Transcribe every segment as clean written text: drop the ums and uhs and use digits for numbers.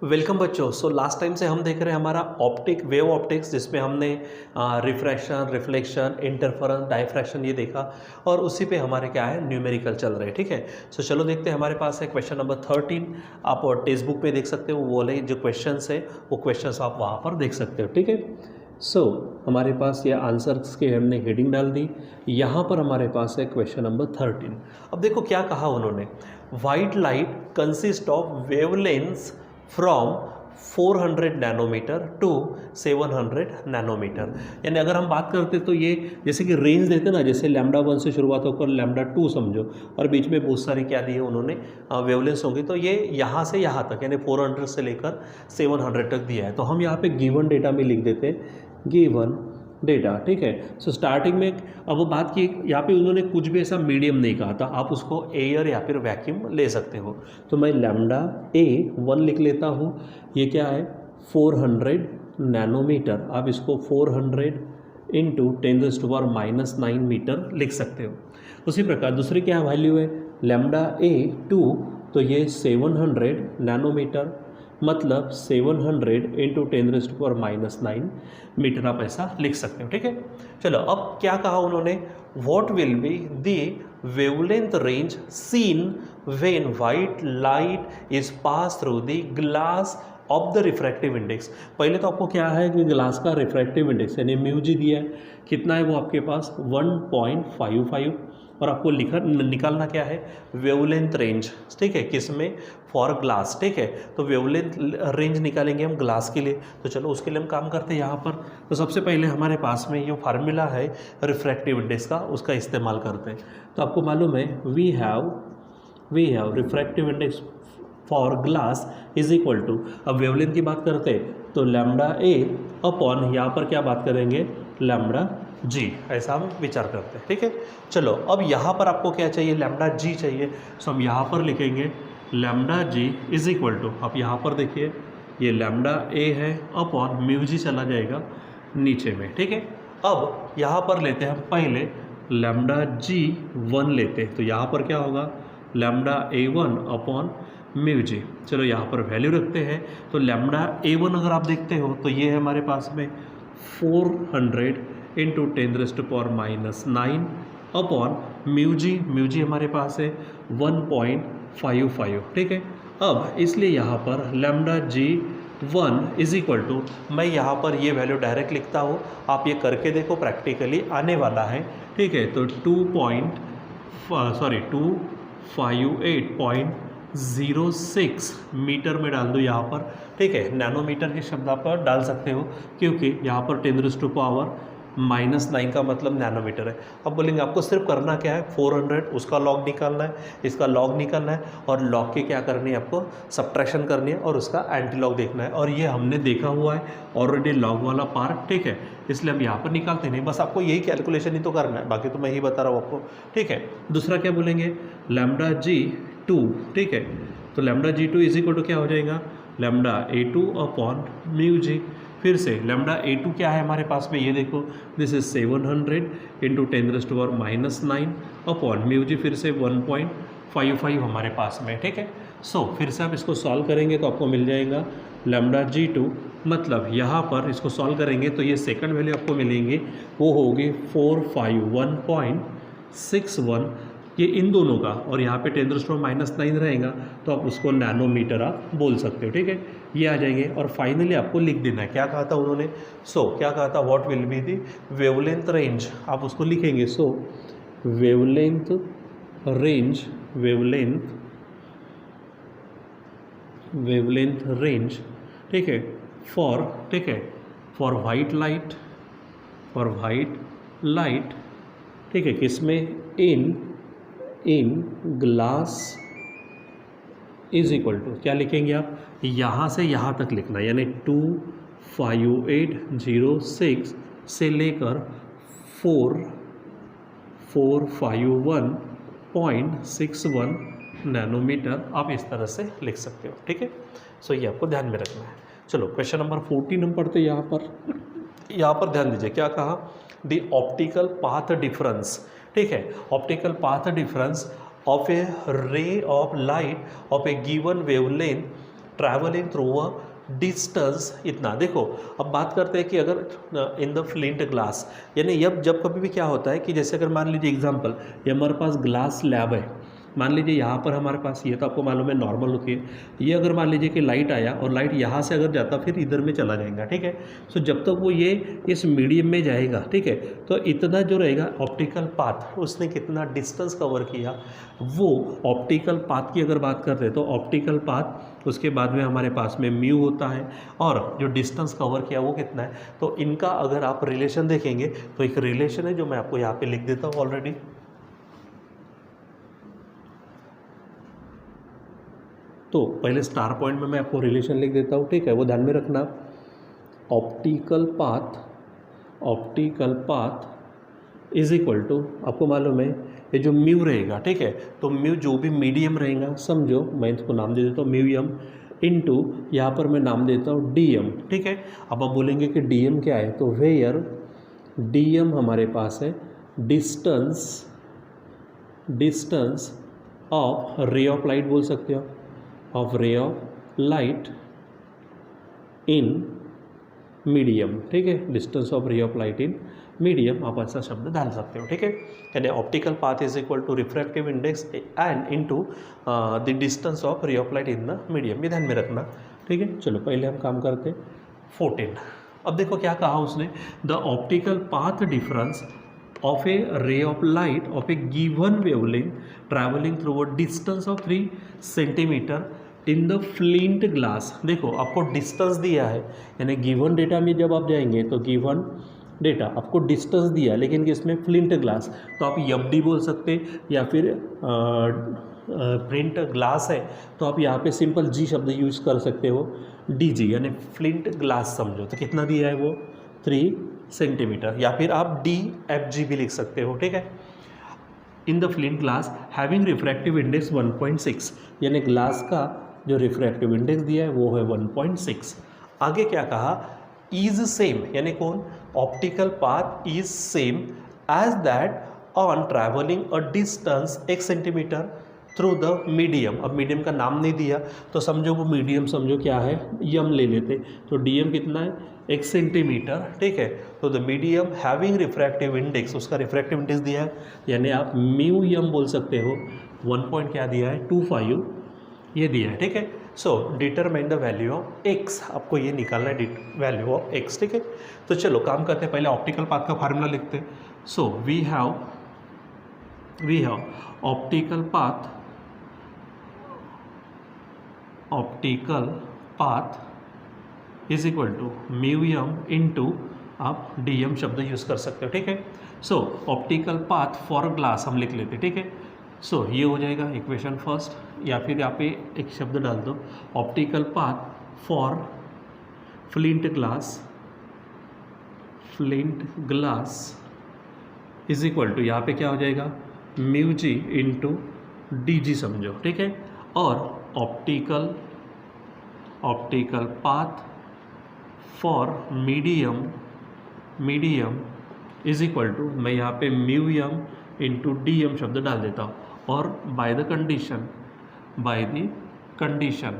Welcome बच्चों। Last time से हम देख रहे हैं हमारा वेव ऑप्टिक्स, जिसमें हमने रिफ्रैक्शन, रिफ्लेक्शन, इंटरफेरेंस, डायफ्रैक्शन ये देखा, और उसी पे हमारे क्या है न्यूमेरिकल चल रहे हैं। ठीक है, चलो देखते हैं। हमारे पास है क्वेश्चन नंबर 13। आप टेक्स्ट बुक पे देख सकते हो, वो वाले जो क्वेश्चंस है वो क्वेश्चंस आप वहाँ पर देख सकते हो। ठीक है, हमारे पास ये आंसर्स के हमने हेडिंग डाल दी। यहाँ पर हमारे पास है क्वेश्चन नंबर 13। अब देखो क्या कहा उन्होंने, white light consist of wavelengths from 400 nanometre to 700 nanometre. यानी अगर हम बात करते तो ये जैसे कि रेंज देते ना, जैसे λ1 से शुरुआत होकर λ2 समझो, और बीच में बहुत सारी क्या दी है उन्होंने वेवलेंस होंगी, तो ये यहाँ से यहाँ तक यानी 400 से लेकर 700 तक दिया है। तो हम यहाँ पे गिवन डेटा में लिख देते हैं गिवन डेटा। ठीक है, स्टार्टिंग में अब वो बात की, यहाँ पे उन्होंने कुछ भी ऐसा मीडियम नहीं कहा था, आप उसको एयर या फिर वैक्यूम ले सकते हो। तो मैं λ1 लिख लेता हूँ। ये क्या है 400 नैनोमीटर। आप इसको 400 इंटू 10⁻⁹ मीटर लिख सकते हो। उसी प्रकार दूसरी क्या वैल्यू है λ2, तो ये 700 नैनोमीटर, मतलब 700 इंटू 10⁻⁹ मीटर आप ऐसा लिख सकते हो। ठीक है, चलो अब क्या कहा उन्होंने, what will be the wavelength range seen when white light is pass through the glass of the refractive index. पहले तो आपको क्या है कि ग्लास का रिफ्रैक्टिव इंडेक्स यानी म्यू जी दिया है, कितना है वो आपके पास 1.55, और आपको निकालना क्या है वेवलेंथ रेंज। ठीक है, किस में, फॉर ग्लास। ठीक है, तो वेवलेंथ रेंज निकालेंगे हम ग्लास के लिए। तो चलो उसके लिए हम काम करते हैं यहाँ पर। तो सबसे पहले हमारे पास में ये फार्मूला है रिफ्रैक्टिव इंडेक्स का, उसका इस्तेमाल करते हैं। तो आपको मालूम है we have refractive index for glass is equal to, अब वेवलेंथ की बात करते हैं तो λA अपॉन यहाँ पर क्या बात करेंगे λg, ऐसा हम विचार करते हैं। ठीक है, चलो अब यहाँ पर आपको क्या चाहिए λg चाहिए, सो हम यहाँ पर लिखेंगे λg इज इक्वल टू, आप यहाँ पर देखिए ये λA है अपॉन μg चला जाएगा नीचे में। ठीक है, अब यहाँ पर लेते हैं हम पहले λg1 लेते हैं, तो यहाँ पर क्या होगा λA1 अपॉन μg। चलो यहाँ पर वैल्यू रखते हैं, तो λA1 अगर आप देखते हो तो ये है हमारे पास में 400 इंटू 10⁻⁹ अपॉन μg हमारे पास है 1.55। ठीक है, अब इसलिए यहाँ पर λg1 इज इक्वल टू, मैं यहाँ पर ये वैल्यू डायरेक्ट लिखता हूँ, आप ये करके देखो प्रैक्टिकली आने वाला है। ठीक है, तो 258.06 मीटर में डाल दो यहाँ पर। ठीक है, नैनोमीटर के शब्द आप डाल सकते हो, क्योंकि यहाँ पर 10⁻⁹ का मतलब नैनोमीटर है। अब बोलेंगे आपको सिर्फ करना क्या है 400, उसका लॉग निकालना है, इसका लॉग निकालना है, और लॉग के क्या करनी है आपको सब्ट्रैक्शन करनी है, और उसका एंटी लॉग देखना है। और ये हमने देखा हुआ है ऑलरेडी लॉग वाला पार्ट। ठीक है, इसलिए हम यहाँ पर निकालते नहीं, बस आपको यही कैलकुलेशन ही तो करना है, बाकी तो मैं ही बता रहा हूँ आपको। ठीक है, दूसरा क्या बोलेंगे λg2। ठीक है, तो λg2 इज इक्वल टू क्या हो जाएगा λA2 अपॉन μg। फिर से λA2 क्या है हमारे पास में, ये देखो this is 700 into 10⁻⁹ upon μg, फिर से 1.55 हमारे पास में। ठीक है, फिर से आप इसको सॉल्व करेंगे तो आपको मिल जाएगा λg2, मतलब यहाँ पर इसको सॉल्व करेंगे तो ये सेकंड वैल्यू आपको मिलेंगे, वो होगी 451.61, ये इन दोनों का, और यहाँ पे 10⁻⁹ रहेगा तो आप उसको नैनोमीटर आप बोल सकते हो। ठीक है, ये आ जाएंगे, और फाइनली आपको लिख देना है क्या कहा था उन्होंने। क्या कहा था, what will be the wavelength range, आप उसको लिखेंगे। वेवलेंथ रेंज, वेवलेंथ रेंज, ठीक है, फॉर वाइट लाइट, ठीक है, किसमें in glass is equal to, क्या लिखेंगे आप, यहाँ से यहाँ तक लिखना, यानी 25806 से लेकर 451.61 नैनोमीटर आप इस तरह से लिख सकते हो। ठीक है, ये आपको ध्यान में रखना है। चलो क्वेश्चन नंबर 14 हम पढ़ते हैं। यहाँ पर ध्यान दीजिए क्या कहा, द ऑप्टिकल पाथ डिफरेंस। ठीक है, optical path difference of a ray of light of a given wavelength travelling through a distance इतना। देखो अब बात करते हैं कि अगर इन द फ्लिंट ग्लास, यानी जब कभी भी क्या होता है कि जैसे अगर मान लीजिए एग्जांपल, ये हमारे पास ग्लास स्लैब है, मान लीजिए यहाँ पर हमारे पास, ये तो आपको मालूम है नॉर्मल होती है, ये अगर मान लीजिए कि लाइट आया और लाइट यहाँ से अगर जाता फिर इधर में चला जाएगा, ठीक है। सो जब तक वो ये इस मीडियम में जाएगा, ठीक है, तो इतना जो रहेगा ऑप्टिकल पाथ, उसने कितना डिस्टेंस कवर किया, वो ऑप्टिकल पाथ की अगर बात करते हैं तो ऑप्टिकल पाथ, उसके बाद में हमारे पास में म्यू होता है, और जो डिस्टेंस कवर किया वो कितना है। तो इनका अगर आप रिलेशन देखेंगे तो एक रिलेशन है जो मैं आपको यहाँ पे लिख देता हूँ ऑलरेडी। तो पहले स्टार पॉइंट में मैं आपको रिलेशन लिख देता हूँ, ठीक है, वो ध्यान में रखना। Optical path is equal to, आपको मालूम है ये जो म्यू रहेगा, ठीक है, तो म्यू जो भी मीडियम रहेगा, समझो मैं इसको नाम दे देता हूँ म्यू एम, इनटू यहाँ पर मैं नाम देता हूँ डी एम, ठीक है। अब आप बोलेंगे कि डी एम क्या है, तो वेयर डी एम हमारे पास है distance of ray of light, बोल सकते हो, of ray of light in medium, ठीक है, distance of ray of light in medium, आप ऐसा शब्द डाल सकते हो, ठीक है। यानी optical path is equal to refractive index and into the distance of ray of light in the medium, ये ध्यान में रखना, ठीक है। चलो पहले हम काम करते 14। अब देखो क्या कहा उसने, the optical path difference of a ray of light of a given wavelength traveling through a distance of 3 centimeter in the flint glass। देखो आपको डिस्टेंस दिया है, यानी गिवन डेटा में जब आप जाएंगे तो गिवन डेटा आपको डिस्टेंस दिया, लेकिन इसमें फ्लिंट ग्लास, तो आप एफडी बोल सकते, या फिर प्रिंट ग्लास है तो आप यहाँ पे सिंपल जी शब्द यूज़ कर सकते हो, डीजी यानी फ्लिंट ग्लास समझो, तो कितना दिया है वो 3 सेंटीमीटर, या फिर आप डी एफ जी भी लिख सकते हो, ठीक है। In the flint glass having refractive index 1.6, यानी ग्लास का जो रिफ्रैक्टिव इंडेक्स दिया है वो है 1.6। आगे क्या कहा, इज सेम, यानी कौन, optical path is same as that on travelling a distance 1 centimetre through the medium. अब मीडियम का नाम नहीं दिया तो समझो वो मीडियम, समझो क्या है, यम ले लेते, तो डी एम कितना है 1 सेंटीमीटर, ठीक है। तो the medium having refractive index, उसका रिफ्रैक्टिव इंडेक्स दिया है, यानी आप म्यू यम बोल सकते हो, 1 पॉइंट क्या दिया है 25 ये दिया है, ठीक है। So determine the value of X, आपको ये निकालना है वैल्यू ऑफ एक्स, ठीक है। तो चलो काम करते हैं, पहले ऑप्टिकल पाथ का फार्मूला लिखते हैं। So we have optical path is equal to mu M into, आप डी एम शब्द यूज़ कर सकते हो, ठीक है। So optical path for glass हम लिख लेते, ठीक है। सो ये हो जाएगा इक्वेशन फर्स्ट, या फिर यहाँ पे एक शब्द डाल दो, optical path for flint glass is equal to, यहाँ पे क्या हो जाएगा mu G into D G समझो, ठीक है। और optical path for medium is equal to, मैं यहाँ पे mu M into D M शब्द डाल देता हूँ, और बाय द कंडीशन।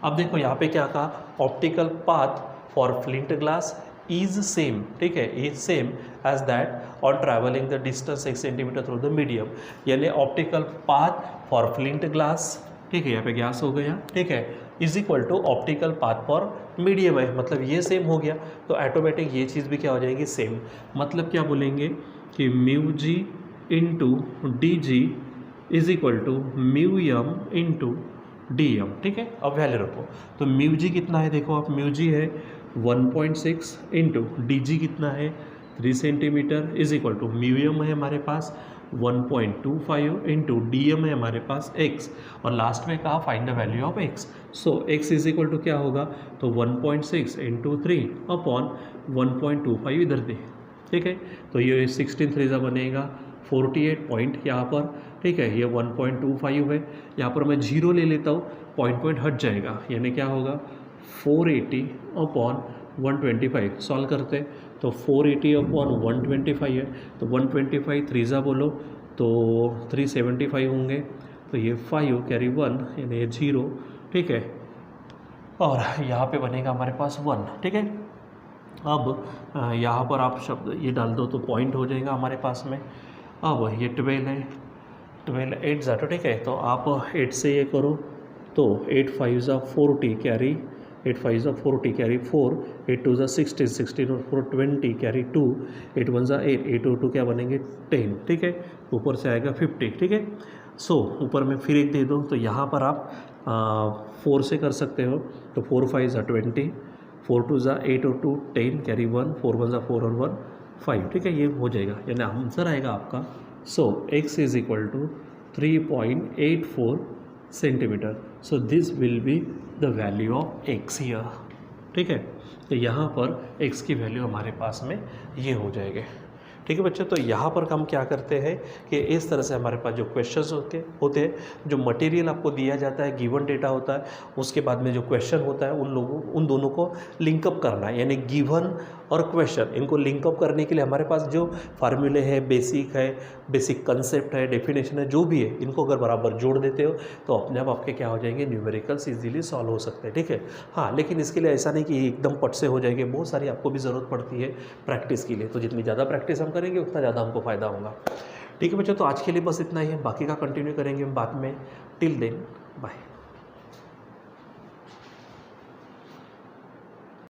अब देखो यहाँ पे क्या कहा, optical path for flint glass is same, ठीक है, is same as that on travelling the distance 1 centimetre through the medium, यानी optical path for flint glass, ठीक है, यहाँ पे गैस हो गया, ठीक है, is equal to optical path for medium है, मतलब ये सेम हो गया, तो ऑटोमेटिक ये चीज़ भी क्या हो जाएगी सेम। मतलब क्या बोलेंगे कि mu G into D G is equal to mu M into D M, ठीक है। अब वैल्यू रखो, तो म्यू जी कितना है, देखो आप म्यू जी है 1.6 इंटू डी जी कितना है 3 centimetre is equal to mu M है हमारे पास 1.25 इंटू डी एम है हमारे पास x, और लास्ट में कहा find the value of x। So x is equal to क्या होगा, तो 1.6 इंटू 3 अपॉन 1.25 इधर दे, ठीक है। तो ये 16 3 बनेगा 48 पॉइंट यहाँ पर, ठीक है, ये 1.25 है, यहाँ पर मैं 0 ले लेता हूँ, पॉइंट हट जाएगा, यानी क्या होगा 480 अपॉन 125, सॉल्व करते तो 480 अपॉन 125 है, तो 125 3 बोलो तो 375 होंगे, तो ये 5 कैरी 1 यानी ये 0, ठीक है, और यहाँ पे बनेगा हमारे पास 1, ठीक है। अब यहाँ पर आप शब्द ये डाल दो तो पॉइंट हो जाएगा हमारे पास में। अब ये 12 है, 12 8 ज़ाटो, ठीक है, तो आप 8 से ये करो तो 8 5 ज़ा 40 कैरी 8 5 ज़ा 40 कैरी 4, 8 2 ज़ा 16 16 और 4 20 कैरी 2, 8 1 ज़ा 8 8 और 2 क्या बनेंगे 10, ठीक है, ऊपर से आएगा 50, ठीक है। सो ऊपर में फिर एक दे दो तो यहाँ पर आप 4 से कर सकते हो, तो 4 5 ज़ा 20, 4 2 ज़ा 8 और 2 10 कैरी 1, 4 1 ज़ा 4 और 1 5, ठीक है, ये हो जाएगा, यानी आंसर आएगा आपका। So x is equal to 3.84 centimetre. So this will be the value of x here, ठीक है। तो यहाँ पर x की वैल्यू हमारे पास में ये हो जाएगी, ठीक है बच्चों। तो यहाँ पर हम क्या करते हैं कि इस तरह से हमारे पास जो क्वेश्चंस होते हैं, जो मटेरियल आपको दिया जाता है, गिवन डेटा होता है, उसके बाद में जो क्वेश्चन होता है उन दोनों को लिंकअप करना है, यानी गिवन और क्वेश्चन इनको लिंकअप करने के लिए हमारे पास जो फार्मूले है, बेसिक कंसेप्ट है, डेफिनेशन है, जो भी है, इनको अगर बराबर जोड़ देते हो तो अपने आप आपके क्या हो जाएंगे, न्यूमेरिकल्स इजीली सॉल्व हो सकते हैं, ठीक है। हाँ, लेकिन इसके लिए ऐसा नहीं कि एकदम पट से हो जाएंगे, बहुत सारी आपको भी ज़रूरत पड़ती है प्रैक्टिस के लिए। तो जितनी ज़्यादा प्रैक्टिस हम करेंगे उतना ज़्यादा हमको फ़ायदा होगा, ठीक है बच्चों। तो आज के लिए बस इतना ही है, बाकी का कंटिन्यू करेंगे हम बाद में। Till then bye.